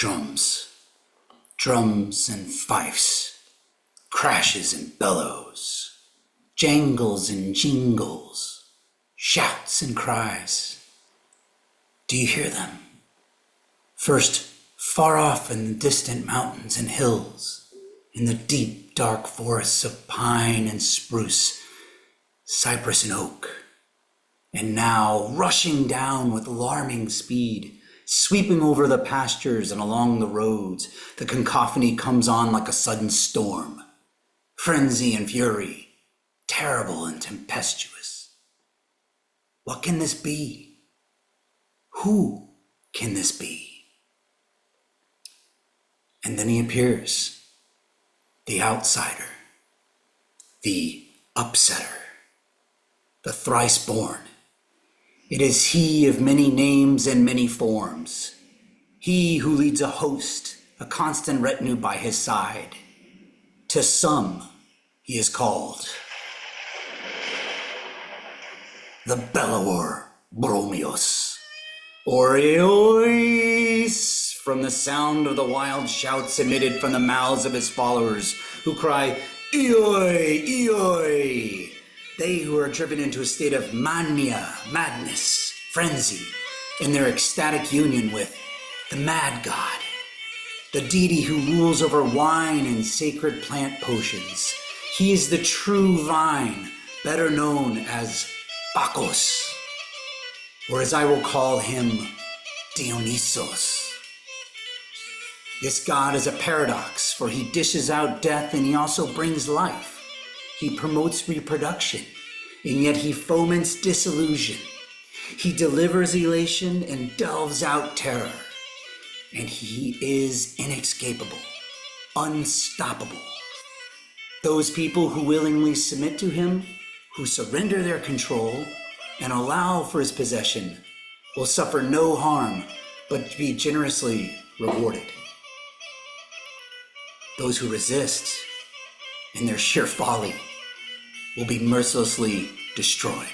Drums. Drums and fifes. Crashes and bellows. Jangles and jingles. Shouts and cries. Do you hear them? First, far off in the distant mountains and hills, in the deep, dark forests of pine and spruce, cypress and oak, and now rushing down with alarming speed, sweeping over the pastures and along the roads, the cacophony comes on like a sudden storm, frenzy and fury, terrible and tempestuous. What can this be? Who can this be? And then he appears, the outsider, the upsetter, the thrice born. It is he of many names and many forms, he who leads a host, a constant retinue by his side. To some, he is called the Bellower Bromios, or Eois, from the sound of the wild shouts emitted from the mouths of his followers, who cry, Eoi, Eoi! They who are driven into a state of mania, madness, frenzy, in their ecstatic union with the mad god, the deity who rules over wine and sacred plant potions. He is the true vine, better known as Bacchus, or as I will call him, Dionysos. This god is a paradox, for he dishes out death and he also brings life. He promotes reproduction, and yet he foments disillusion. He delivers elation and delves out terror. And he is inescapable, unstoppable. Those people who willingly submit to him, who surrender their control and allow for his possession, will suffer no harm, but be generously rewarded. Those who resist, in their sheer folly, will be mercilessly destroyed.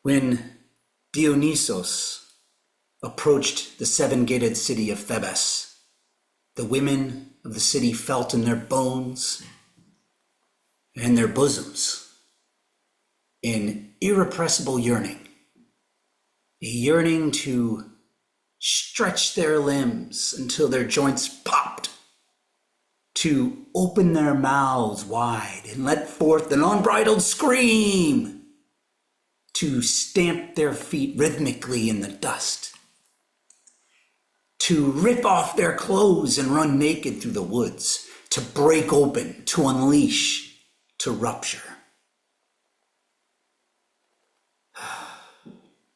When Dionysos approached the seven-gated city of Thebes, the women of the city felt in their bones and their bosoms an irrepressible yearning, a yearning to stretch their limbs until their joints popped, to open their mouths wide and let forth an unbridled scream, to stamp their feet rhythmically in the dust, to rip off their clothes and run naked through the woods, to break open, to unleash, to rupture.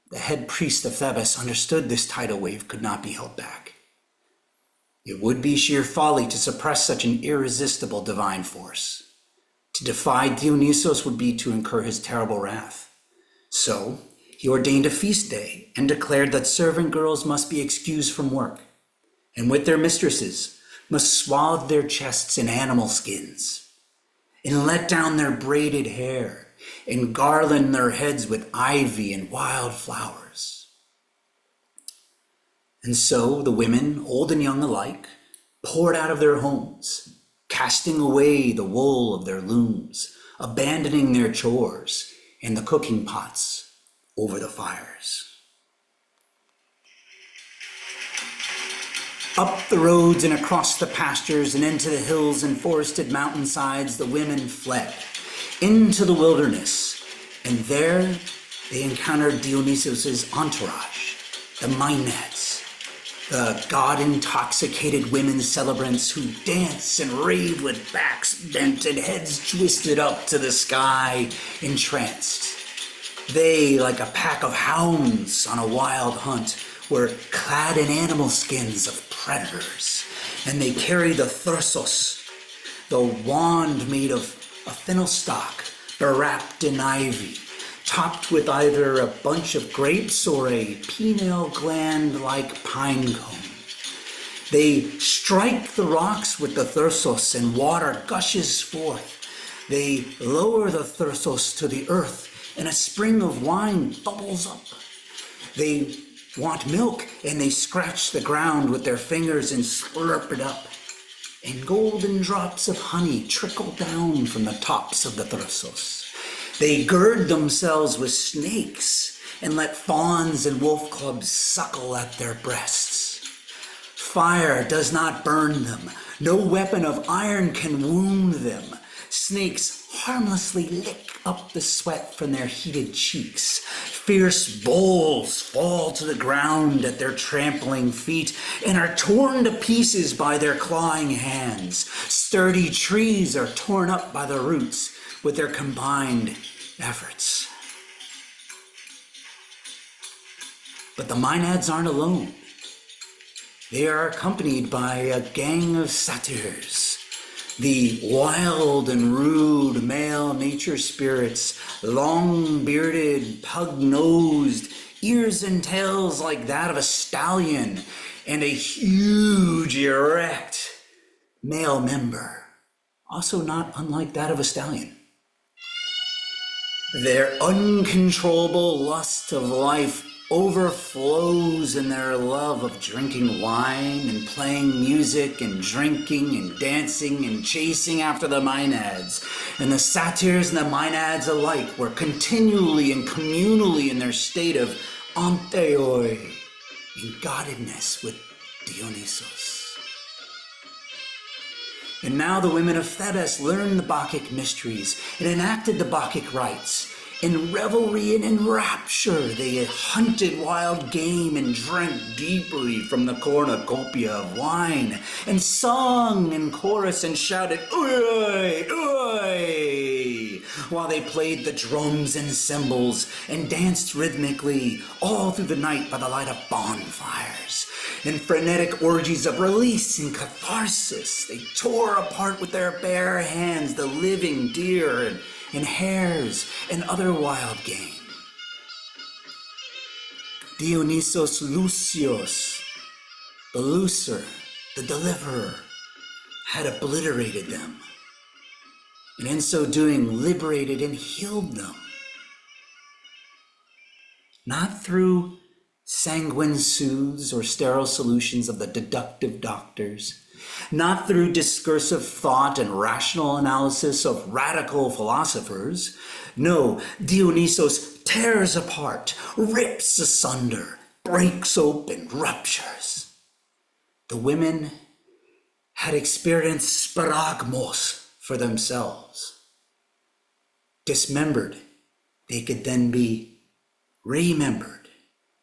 The head priest of Thebes understood this tidal wave could not be held back. It would be sheer folly to suppress such an irresistible divine force. To defy Dionysos would be to incur his terrible wrath. So he ordained a feast day and declared that servant girls must be excused from work, and with their mistresses must swathe their chests in animal skins, and let down their braided hair, and garland their heads with ivy and wild flowers. And so the women, old and young alike, poured out of their homes, casting away the wool of their looms, abandoning their chores and the cooking pots over the fires. Up the roads and across the pastures and into the hills and forested mountainsides, the women fled into the wilderness, and there they encountered Dionysos' entourage, the Minyades, the god-intoxicated women celebrants who dance and rave with backs bent and heads twisted up to the sky, entranced. They, like a pack of hounds on a wild hunt, were clad in animal skins of predators, and they carried the thyrsos, the wand made of a fennel stalk, bewrapped in ivy, topped with either a bunch of grapes or a pineal gland-like pine cone. They strike the rocks with the thyrsos, and water gushes forth. They lower the thyrsos to the earth, and a spring of wine bubbles up. They want milk, and they scratch the ground with their fingers and slurp it up. And golden drops of honey trickle down from the tops of the trossos. They gird themselves with snakes and let fawns and wolf cubs suckle at their breasts. Fire does not burn them. No weapon of iron can wound them. Snakes harmlessly lick up the sweat from their heated cheeks. Fierce bulls fall to the ground at their trampling feet and are torn to pieces by their clawing hands. Sturdy trees are torn up by the roots with their combined efforts. But the Minyades aren't alone. They are accompanied by a gang of satyrs, the wild and rude male nature spirits, long-bearded, pug-nosed, ears and tails like that of a stallion, and a huge, erect male member, also not unlike that of a stallion. Their uncontrollable lust of life overflows in their love of drinking wine and playing music and drinking and dancing and chasing after the Minyades. And the satyrs and the Minyades alike were continually and communally in their state of antheioi, in goddedness with Dionysos. And now the women of Thebes learned the Bacchic mysteries and enacted the Bacchic rites. In revelry and in rapture, they hunted wild game and drank deeply from the cornucopia of wine, and sung in chorus and shouted, "Oi, oi!" while they played the drums and cymbals and danced rhythmically all through the night by the light of bonfires. In frenetic orgies of release and catharsis, they tore apart with their bare hands the living deer and hares and other wild game. Dionysos Lucios, the looser, the deliverer, had obliterated them, and in so doing liberated and healed them. Not through sanguine soothes or sterile solutions of the deductive doctors, not through discursive thought and rational analysis of radical philosophers. No, Dionysos tears apart, rips asunder, breaks open, ruptures. The women had experienced sparagmos for themselves. Dismembered, they could then be remembered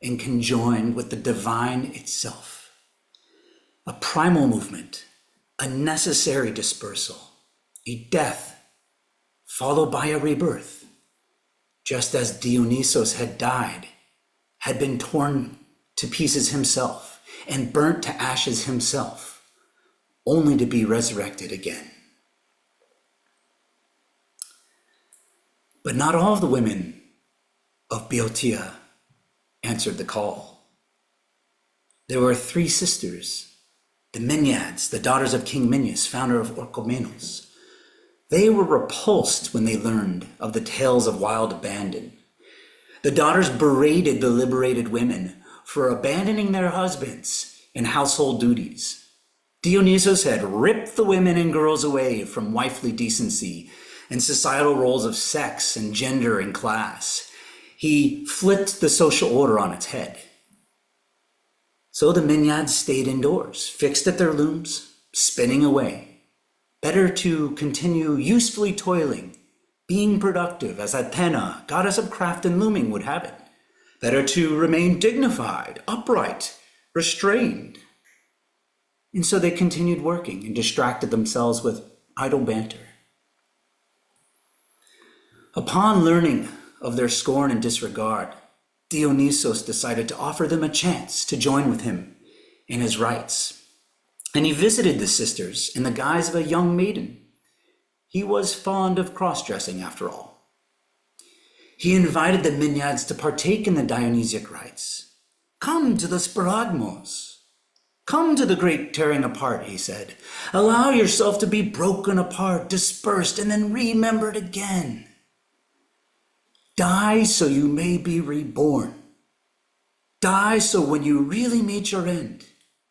and conjoined with the divine itself. A primal movement, a necessary dispersal, a death followed by a rebirth, just as Dionysos had died, had been torn to pieces himself and burnt to ashes himself, only to be resurrected again. But not all of the women of Boeotia answered the call. There were 3 sisters, the Minyades, the daughters of King Minyas, founder of Orchomenos. They were repulsed when they learned of the tales of wild abandon. The daughters berated the liberated women for abandoning their husbands and household duties. Dionysos had ripped the women and girls away from wifely decency and societal roles of sex and gender and class. He flipped the social order on its head. So the Minyades stayed indoors, fixed at their looms, spinning away. Better to continue usefully toiling, being productive, as Athena, goddess of craft and looming, would have it. Better to remain dignified, upright, restrained. And so they continued working and distracted themselves with idle banter. Upon learning of their scorn and disregard, Dionysos decided to offer them a chance to join with him in his rites. And he visited the sisters in the guise of a young maiden. He was fond of cross-dressing, after all. He invited the Minyades to partake in the Dionysiac rites. "Come to the sparagmos. Come to the great tearing apart," he said. "Allow yourself to be broken apart, dispersed, and then remembered again." Die so you may be reborn. Die so when you really meet your end,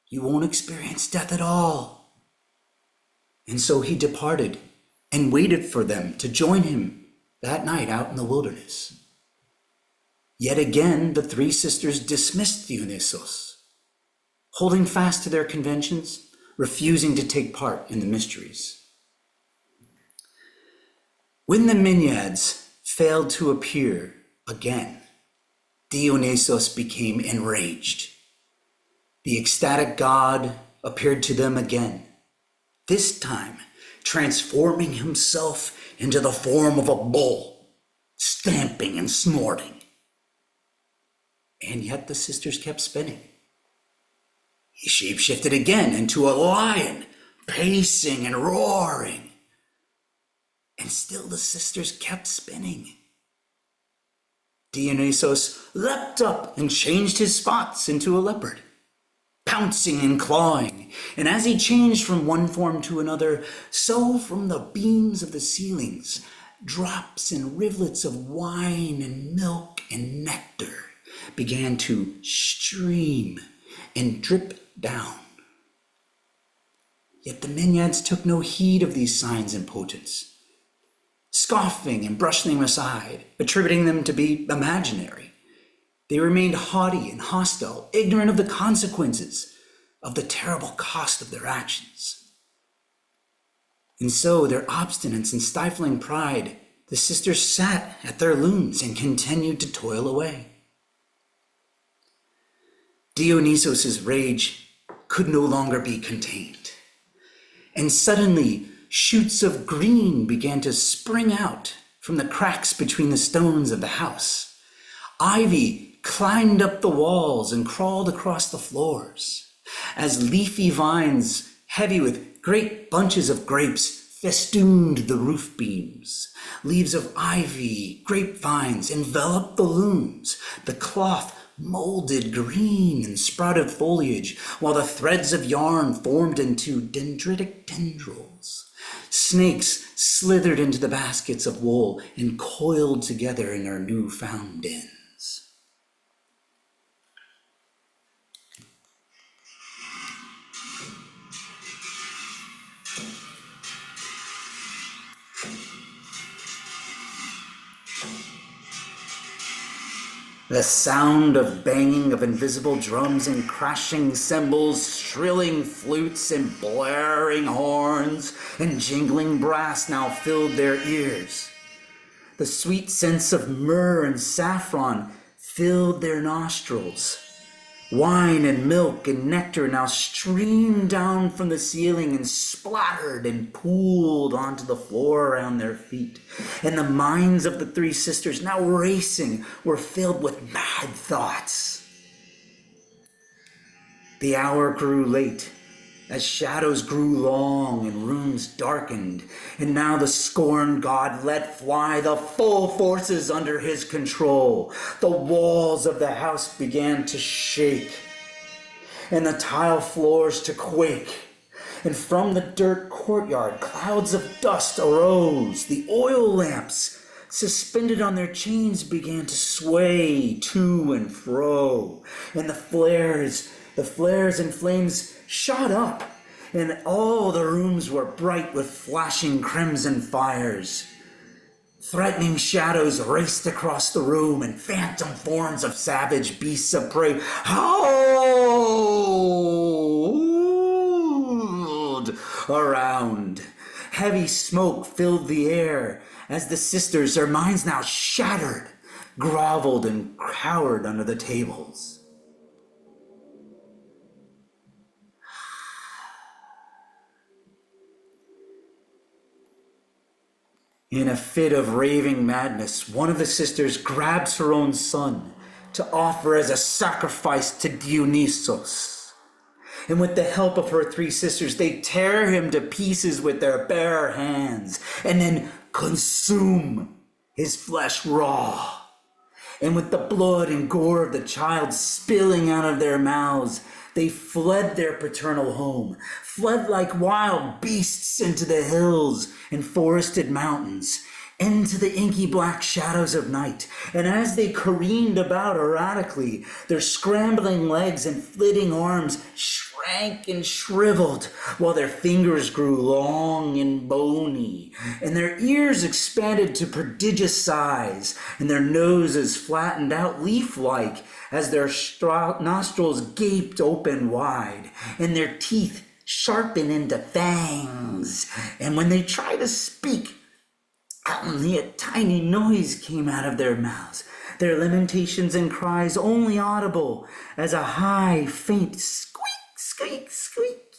you won't experience death at all. And so he departed and waited for them to join him that night out in the wilderness. Yet again, the three sisters dismissed Dionysos, holding fast to their conventions, refusing to take part in the mysteries. When the Minyades failed to appear again, Dionysos became enraged. The ecstatic god appeared to them again, this time transforming himself into the form of a bull, stamping and snorting. And yet the sisters kept spinning. He shapeshifted again into a lion, pacing and roaring. And still the sisters kept spinning. Dionysos leapt up and changed his spots into a leopard, pouncing and clawing. And as he changed from one form to another, so from the beams of the ceilings, drops and rivulets of wine and milk and nectar began to stream and drip down. Yet the Minyades took no heed of these signs and portents, scoffing and brushing them aside, attributing them to be imaginary. They remained haughty and hostile, ignorant of the consequences of the terrible cost of their actions. And so, their obstinance and stifling pride, the sisters sat at their looms and continued to toil away. Dionysos' rage could no longer be contained, and suddenly shoots of green began to spring out from the cracks between the stones of the house. Ivy climbed up the walls and crawled across the floors, as leafy vines, heavy with great bunches of grapes, festooned the roof beams. Leaves of ivy, grapevines enveloped the looms. The cloth molded green and sprouted foliage, while the threads of yarn formed into dendritic tendrils. Snakes slithered into the baskets of wool and coiled together in their newfound dens. The sound of banging of invisible drums and crashing cymbals, shrilling flutes and blaring horns and jingling brass now filled their ears. The sweet scents of myrrh and saffron filled their nostrils. Wine and milk and nectar now streamed down from the ceiling and splattered and pooled onto the floor around their feet. And the minds of the three sisters, now racing, were filled with mad thoughts. The hour grew late, as shadows grew long and rooms darkened, and now the scorned god let fly the full forces under his control. The walls of the house began to shake, and the tile floors to quake, and from the dirt courtyard clouds of dust arose. The oil lamps suspended on their chains began to sway to and fro, and the flares and flames shot up, and all the rooms were bright with flashing crimson fires. Threatening shadows raced across the room, and phantom forms of savage beasts of prey howled around. Heavy smoke filled the air as the sisters, their minds now shattered, groveled and cowered under the tables. In a fit of raving madness, one of the sisters grabs her own son to offer as a sacrifice to Dionysos. And with the help of her three sisters, they tear him to pieces with their bare hands and then consume his flesh raw. And with the blood and gore of the child spilling out of their mouths, they fled their paternal home, fled like wild beasts into the hills and forested mountains, into the inky black shadows of night. And as they careened about erratically, their scrambling legs and flitting arms shrank and shriveled, while their fingers grew long and bony, and their ears expanded to prodigious size, and their noses flattened out leaf-like as their nostrils gaped open wide, and their teeth sharpened into fangs. And when they tried to speak, only a tiny noise came out of their mouths, their lamentations and cries only audible as a high, faint squeak, squeak, squeak.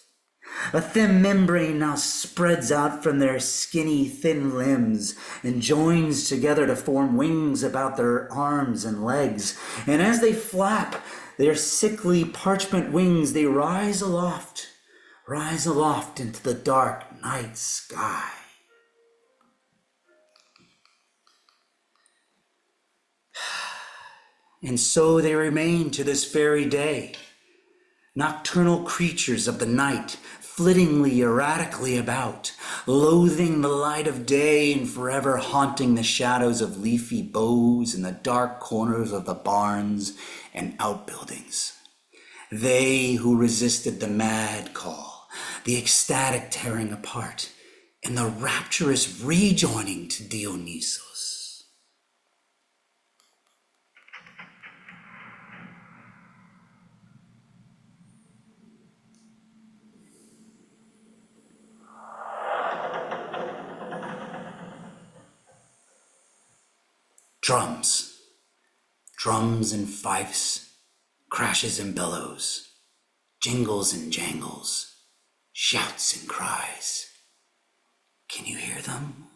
A thin membrane now spreads out from their skinny, thin limbs and joins together to form wings about their arms and legs. And as they flap their sickly parchment wings, they rise aloft into the dark night sky. And so they remain to this very day, nocturnal creatures of the night, flittingly, erratically about, loathing the light of day and forever haunting the shadows of leafy boughs in the dark corners of the barns and outbuildings. They who resisted the mad call, the ecstatic tearing apart, and the rapturous rejoining to Dionysos. Drums and fifes, crashes and bellows, jingles and jangles, shouts and cries. Can you hear them?